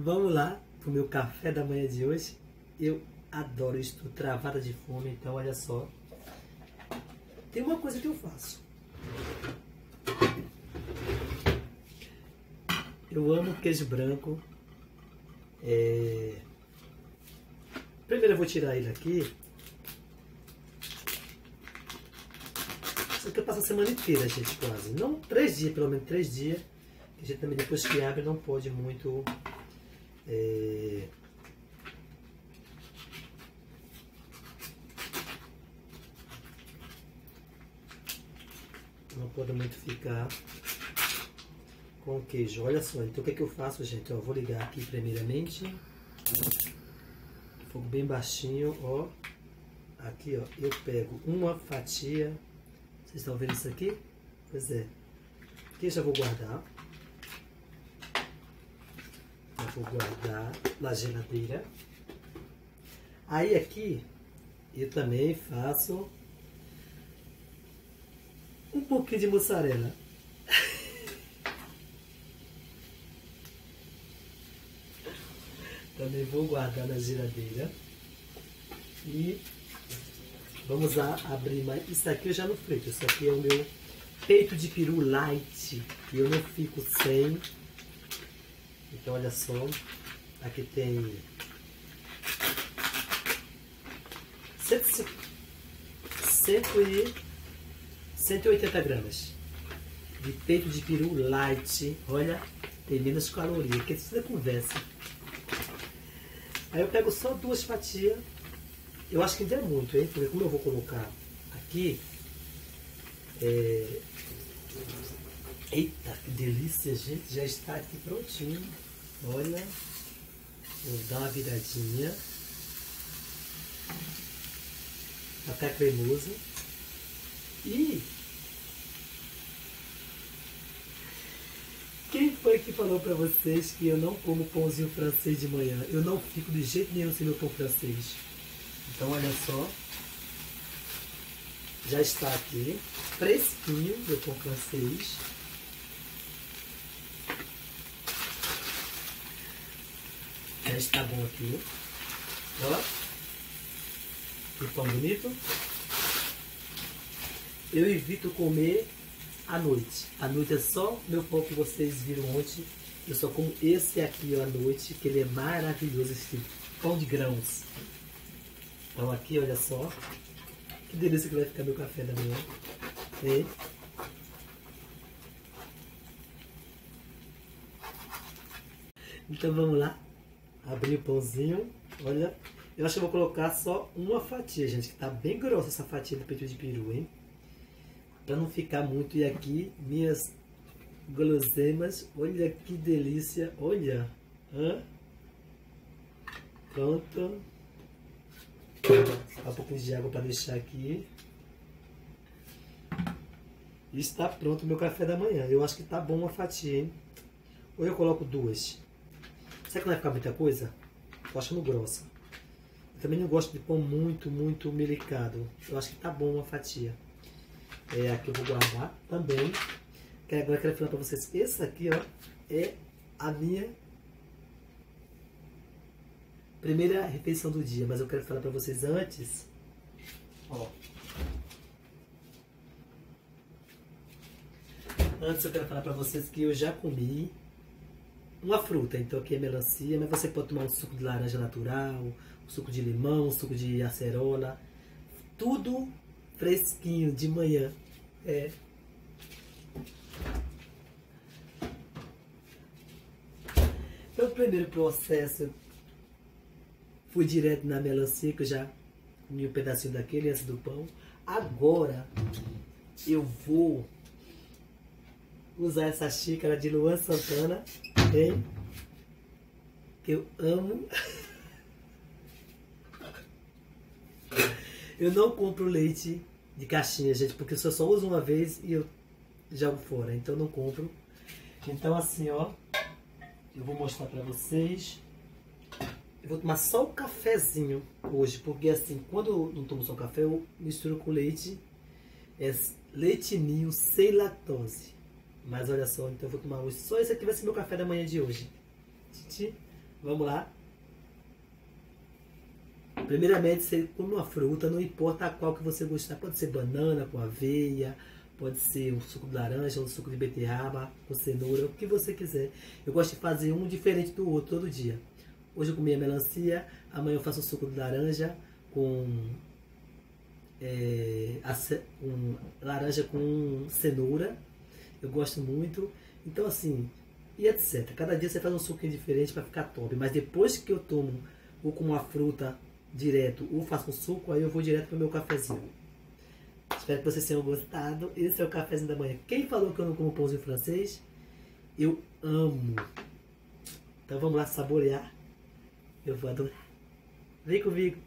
Vamos lá pro meu café da manhã de hoje. Eu adoro, estou travada de fome, então olha só. Tem uma coisa que eu faço. Eu amo queijo branco. Primeiro eu vou tirar ele aqui. Isso aqui eu passo a semana inteira, gente, quase. Não 3 dias, pelo menos 3 dias. A gente também depois que abre não pode muito... Não pode muito ficar com queijo. Olha só, então o que é que eu faço, gente? Eu vou ligar aqui primeiramente. Fogo bem baixinho, ó. Aqui, ó, eu pego uma fatia. Vocês estão vendo isso aqui? Pois é. Aqui eu já vou guardar. Eu vou guardar na geladeira. Aí aqui eu também faço um pouquinho de mussarela. Também vou guardar na geladeira. E vamos abrir mais. Isso aqui eu já não frito. Isso aqui é o meu peito de peru light. E eu não fico sem. Então olha só. Aqui tem 180 gramas de peito de peru light. Olha, tem menos caloria. Que isso é conversa. Aí eu pego só 2 fatias. Eu acho que ainda é muito, hein? Porque como eu vou colocar aqui... Eita, que delícia, gente. Já está aqui prontinho. Olha. Vou dar uma viradinha. Até cremoso. E... Quem foi que falou pra vocês que eu não como pãozinho francês de manhã? Eu não fico de jeito nenhum sem meu pão francês. Então olha só. Já está aqui. Fresquinho meu pão francês. Já está bom aqui. Ó. Que pão bonito. Eu evito comer à noite. À noite é só meu pão que vocês viram ontem. Eu só como esse aqui ó, à noite, que ele é maravilhoso, esse pão de grãos. Então aqui, olha só. Que delícia que vai ficar meu café da manhã. Hein? Então vamos lá. Abrir o pãozinho. Olha. Eu acho que eu vou colocar só uma fatia, gente. Que tá bem grossa essa fatia do peito de peru, hein? Para não ficar muito. E aqui, minhas guloseimas. Olha que delícia. Olha. Hã? Pronto. Um pouquinho de água para deixar aqui. E está pronto o meu café da manhã. Eu acho que tá bom uma fatia, hein? Ou eu coloco 2. Será que não vai ficar muita coisa? Tô achando grossa. Eu também não gosto de pão muito melicado. Eu acho que tá bom uma fatia. Aqui eu vou guardar também. Agora eu quero falar para vocês. Esse aqui, ó, é a minha primeira refeição do dia. Mas eu quero falar para vocês antes. Ó. Antes eu quero falar para vocês que eu já comi uma fruta. Então aqui é melancia, mas você pode tomar um suco de laranja natural, um suco de limão, um suco de acerola. Tudo fresquinho de manhã. Então o primeiro processo fui direto na melancia, que eu já comi um pedacinho daquele antes do pão. Agora eu vou usar essa xícara de Luan Santana, hein? Que eu amo. Eu não compro leite de caixinha, gente, porque eu só uso uma vez e eu jogo fora, então eu não compro. Então assim, ó, eu vou mostrar pra vocês. Eu vou tomar só o cafezinho hoje, porque assim, quando eu não tomo só café, eu misturo com leite. É leite ninho sem lactose. Mas olha só, então eu vou tomar hoje. Só esse aqui vai ser meu café da manhã de hoje. Titi, Vamos lá. Primeiramente, você come uma fruta, não importa a qual que você gostar. Pode ser banana com aveia, pode ser um suco de laranja, um suco de beterraba, com cenoura, o que você quiser. Eu gosto de fazer um diferente do outro todo dia. Hoje eu comi a melancia, amanhã eu faço um suco de laranja com laranja com cenoura. Eu gosto muito. Então assim, e etc. Cada dia você faz um suquinho diferente para ficar top. Mas depois que eu tomo ou com uma fruta direto ou faço um suco, aí eu vou direto pro meu cafezinho. Espero que vocês tenham gostado. Esse é o cafezinho da manhã. Quem falou que eu não como pãozinho francês? Eu amo. Então vamos lá saborear. Eu vou adorar. Vem comigo.